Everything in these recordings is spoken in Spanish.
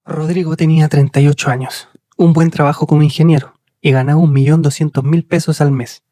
Rodrigo tenía 38 años, un buen trabajo como ingeniero y ganaba 1.200.000 pesos al mes.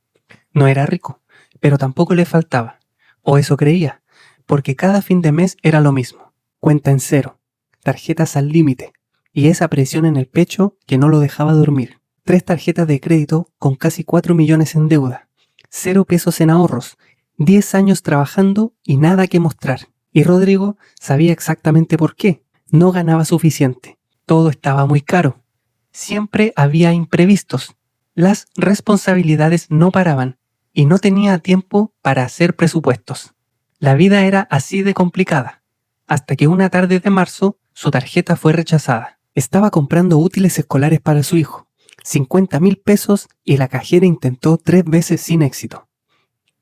No era rico, pero tampoco le faltaba, o eso creía, porque cada fin de mes era lo mismo: cuenta en cero, tarjetas al límite y esa presión en el pecho que no lo dejaba dormir. 3 tarjetas de crédito con casi 4 millones en deuda, 0 pesos en ahorros, 10 años trabajando y nada que mostrar. Y Rodrigo sabía exactamente por qué. No ganaba suficiente. Todo estaba muy caro. Siempre había imprevistos. Las responsabilidades no paraban y no tenía tiempo para hacer presupuestos. La vida era así de complicada, hasta que una tarde de marzo su tarjeta fue rechazada. Estaba comprando útiles escolares para su hijo, 50.000 pesos, y la cajera intentó 3 veces sin éxito.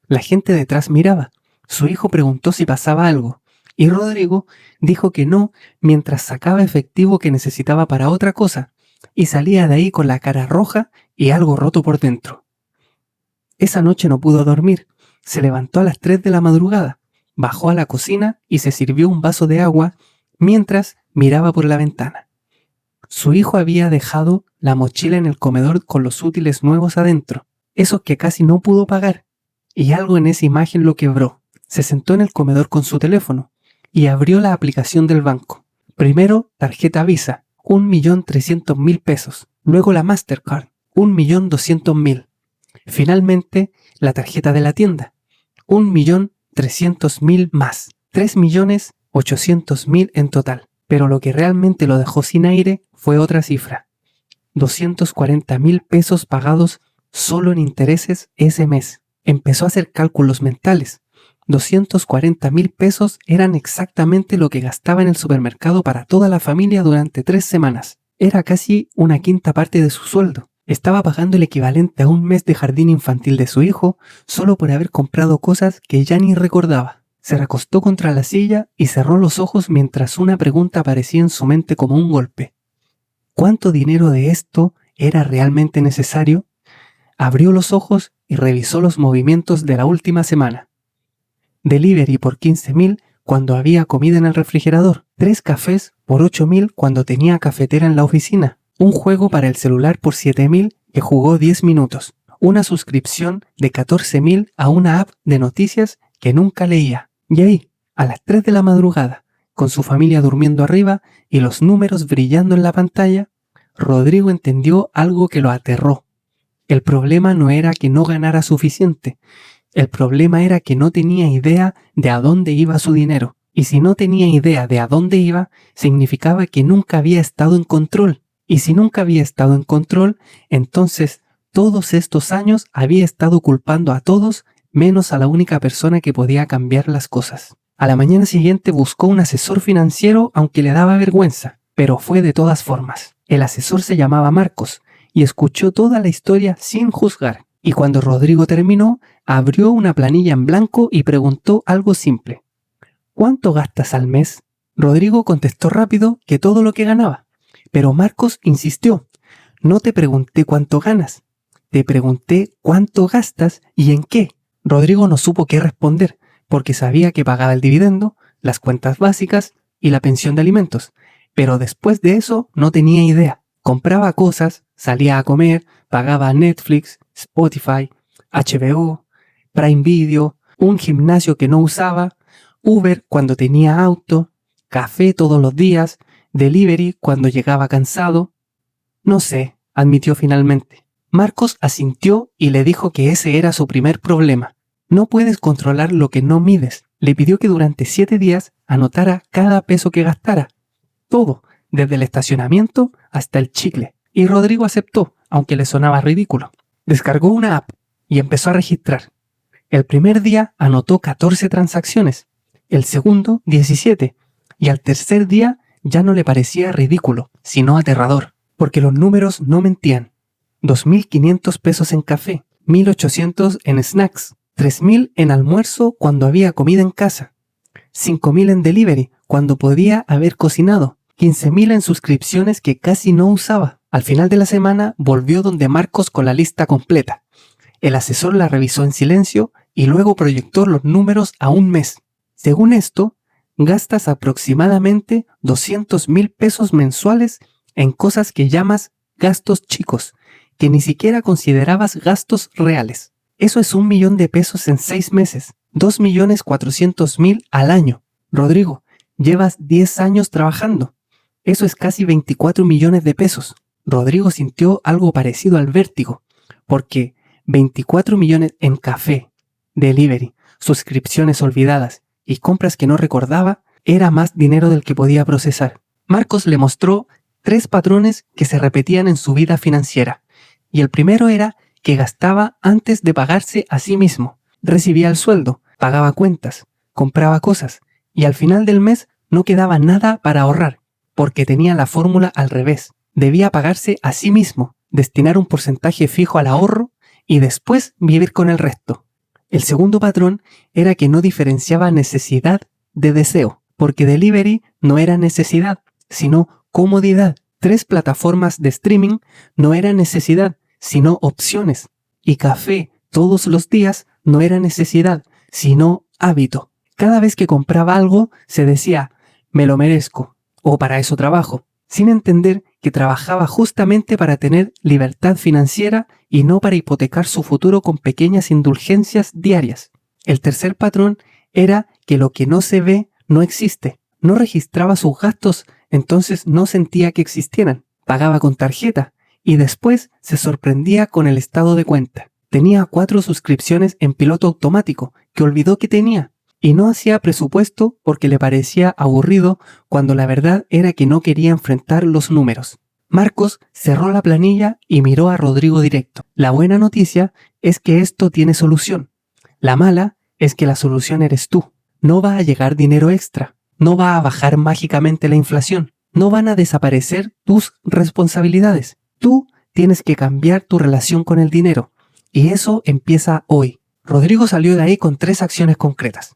La gente detrás miraba. Su hijo preguntó si pasaba algo, y Rodrigo dijo que no mientras sacaba efectivo que necesitaba para otra cosa, y salía de ahí con la cara roja y algo roto por dentro. Esa noche no pudo dormir. Se levantó a las 3 de la madrugada, bajó a la cocina y se sirvió un vaso de agua mientras miraba por la ventana. Su hijo había dejado la mochila en el comedor con los útiles nuevos adentro, esos que casi no pudo pagar, y algo en esa imagen lo quebró. Se sentó en el comedor con su teléfono y abrió la aplicación del banco. Primero, tarjeta Visa, 1.300.000 pesos. Luego la Mastercard, 1.200.000. Finalmente, la tarjeta de la tienda, 1.300.000 más. 3.800.000 en total. Pero lo que realmente lo dejó sin aire fue otra cifra: 240.000 pesos pagados solo en intereses ese mes. Empezó a hacer cálculos mentales. 240.000 pesos eran exactamente lo que gastaba en el supermercado para toda la familia durante 3 semanas. Era casi una quinta parte de su sueldo. Estaba pagando el equivalente a un mes de jardín infantil de su hijo solo por haber comprado cosas que ya ni recordaba. Se recostó contra la silla y cerró los ojos mientras una pregunta aparecía en su mente como un golpe: ¿cuánto dinero de esto era realmente necesario? Abrió los ojos y revisó los movimientos de la última semana. Delivery por 15.000 cuando había comida en el refrigerador. 3 cafés por 8.000 cuando tenía cafetera en la oficina. Un juego para el celular por 7.000 que jugó 10 minutos. Una suscripción de 14.000 a una app de noticias que nunca leía. Y ahí, a las 3 de la madrugada, con su familia durmiendo arriba y los números brillando en la pantalla, Rodrigo entendió algo que lo aterró. El problema no era que no ganara suficiente. El problema era que no tenía idea de a dónde iba su dinero. Y si no tenía idea de a dónde iba, significaba que nunca había estado en control. Y si nunca había estado en control, entonces todos estos años había estado culpando a todos menos a la única persona que podía cambiar las cosas. A la mañana siguiente buscó un asesor financiero, aunque le daba vergüenza, pero fue de todas formas. El asesor se llamaba Marcos y escuchó toda la historia sin juzgar. Y cuando Rodrigo terminó, abrió una planilla en blanco y preguntó algo simple: ¿cuánto gastas al mes? Rodrigo contestó rápido que todo lo que ganaba, pero Marcos insistió: no te pregunté cuánto ganas, te pregunté cuánto gastas y en qué. Rodrigo no supo qué responder, porque sabía que pagaba el dividendo, las cuentas básicas y la pensión de alimentos, pero después de eso no tenía idea. Compraba cosas, salía a comer, pagaba Netflix, Spotify, HBO, Prime Video, un gimnasio que no usaba, Uber cuando tenía auto, café todos los días, delivery cuando llegaba cansado. No sé, admitió finalmente. Marcos asintió y le dijo que ese era su primer problema. No puedes controlar lo que no mides. Le pidió que durante 7 días anotara cada peso que gastara. Todo, desde el estacionamiento hasta el chicle. Y Rodrigo aceptó, aunque le sonaba ridículo. Descargó una app y empezó a registrar. El primer día anotó 14 transacciones, el segundo 17, y al tercer día ya no le parecía ridículo, sino aterrador, porque los números no mentían. 2.500 pesos en café, 1.800 en snacks, 3.000 en almuerzo cuando había comida en casa, 5.000 en delivery cuando podía haber cocinado, 15.000 en suscripciones que casi no usaba. Al final de la semana volvió donde Marcos con la lista completa. El asesor la revisó en silencio y luego proyectó los números a un mes. Según esto, gastas aproximadamente 200,000 pesos mensuales en cosas que llamas gastos chicos, que ni siquiera considerabas gastos reales. Eso es 1 millón de pesos en 6 meses, 2,400,000 al año. Rodrigo, llevas 10 años trabajando. Eso es casi 24 millones de pesos. Rodrigo sintió algo parecido al vértigo, porque 24 millones en café, delivery, suscripciones olvidadas y compras que no recordaba era más dinero del que podía procesar. Marcos le mostró 3 patrones que se repetían en su vida financiera, y el primero era que gastaba antes de pagarse a sí mismo. Recibía el sueldo, pagaba cuentas, compraba cosas, y al final del mes no quedaba nada para ahorrar, porque tenía la fórmula al revés. Debía pagarse a sí mismo, destinar un porcentaje fijo al ahorro y después vivir con el resto. El segundo patrón era que no diferenciaba necesidad de deseo, porque delivery no era necesidad, sino comodidad. 3 plataformas de streaming no era necesidad, sino opciones. Y café todos los días no era necesidad, sino hábito. Cada vez que compraba algo se decía, me lo merezco, o para eso trabajo, sin entender que trabajaba justamente para tener libertad financiera y no para hipotecar su futuro con pequeñas indulgencias diarias. El tercer patrón era que lo que no se ve no existe. No registraba sus gastos, entonces no sentía que existieran. Pagaba con tarjeta y después se sorprendía con el estado de cuenta. Tenía 4 suscripciones en piloto automático que olvidó que tenía. Y no hacía presupuesto porque le parecía aburrido cuando la verdad era que no quería enfrentar los números. Marcos cerró la planilla y miró a Rodrigo directo. La buena noticia es que esto tiene solución. La mala es que la solución eres tú. No va a llegar dinero extra. No va a bajar mágicamente la inflación. No van a desaparecer tus responsabilidades. Tú tienes que cambiar tu relación con el dinero. Y eso empieza hoy. Rodrigo salió de ahí con 3 acciones concretas.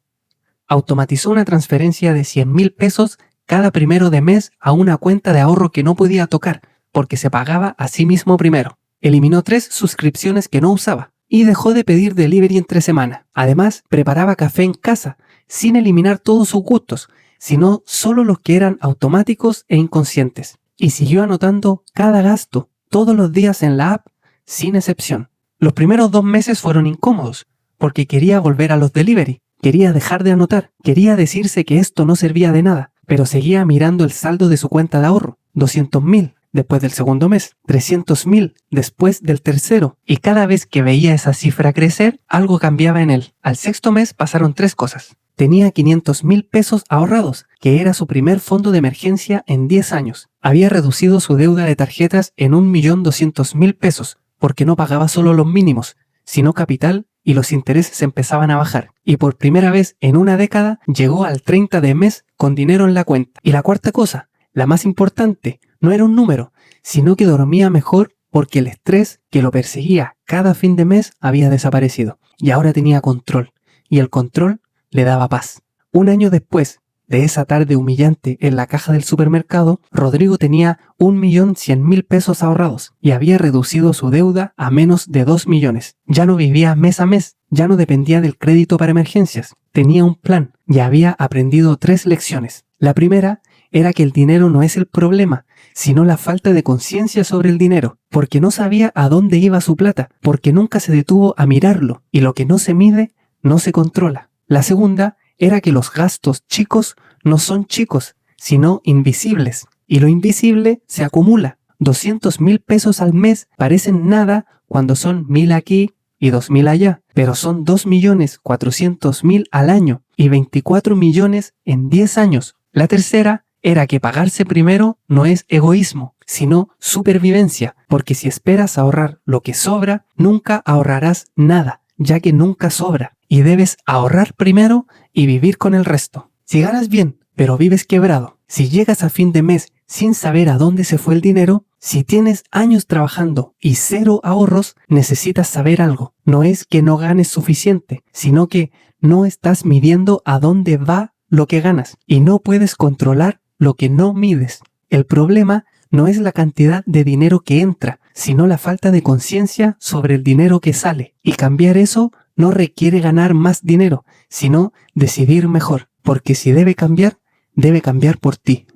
Automatizó una transferencia de 100,000 pesos cada 1 de mes a una cuenta de ahorro que no podía tocar porque se pagaba a sí mismo primero. Eliminó 3 suscripciones que no usaba y dejó de pedir delivery entre semana. Además, preparaba café en casa sin eliminar todos sus gustos, sino solo los que eran automáticos e inconscientes. Y siguió anotando cada gasto todos los días en la app, sin excepción. Los primeros 2 meses fueron incómodos porque quería volver a los delivery. Quería dejar de anotar, quería decirse que esto no servía de nada, pero seguía mirando el saldo de su cuenta de ahorro, 200,000 después del segundo mes, 300,000 después del tercero, y cada vez que veía esa cifra crecer, algo cambiaba en él. Al 6.º mes pasaron 3 cosas. Tenía 500,000 pesos ahorrados, que era su primer fondo de emergencia en 10 años. Había reducido su deuda de tarjetas en 1.200.000 pesos, porque no pagaba solo los mínimos, sino capital, y los intereses empezaban a bajar. Y por primera vez en una década llegó al 30 de mes con dinero en la cuenta. Y la cuarta cosa, la más importante, no era un número, sino que dormía mejor porque el estrés que lo perseguía cada fin de mes había desaparecido. Y ahora tenía control. Y el control le daba paz. Un año después de esa tarde humillante en la caja del supermercado, Rodrigo tenía 1.100.000 pesos ahorrados y había reducido su deuda a menos de 2 millones. Ya no vivía mes a mes, ya no dependía del crédito para emergencias. Tenía un plan y había aprendido 3 lecciones. La primera era que el dinero no es el problema, sino la falta de conciencia sobre el dinero, porque no sabía a dónde iba su plata, porque nunca se detuvo a mirarlo, y lo que no se mide, no se controla. La segunda era que los gastos chicos no son chicos, sino invisibles. Y lo invisible se acumula. 200,000 pesos al mes parecen nada cuando son 1.000 aquí y 2.000 allá, pero son 2.400.000 al año y 24 millones en 10 años. La tercera era que pagarse primero no es egoísmo, sino supervivencia, porque si esperas ahorrar lo que sobra, nunca ahorrarás nada, ya que nunca sobra. Y debes ahorrar primero y vivir con el resto. Si ganas bien, pero vives quebrado, si llegas a fin de mes sin saber a dónde se fue el dinero, si tienes años trabajando y 0 ahorros, necesitas saber algo. No es que no ganes suficiente, sino que no estás midiendo a dónde va lo que ganas y no puedes controlar lo que no mides. El problema no es la cantidad de dinero que entra, sino la falta de conciencia sobre el dinero que sale. Y cambiar eso no requiere ganar más dinero, sino decidir mejor, porque si debe cambiar por ti.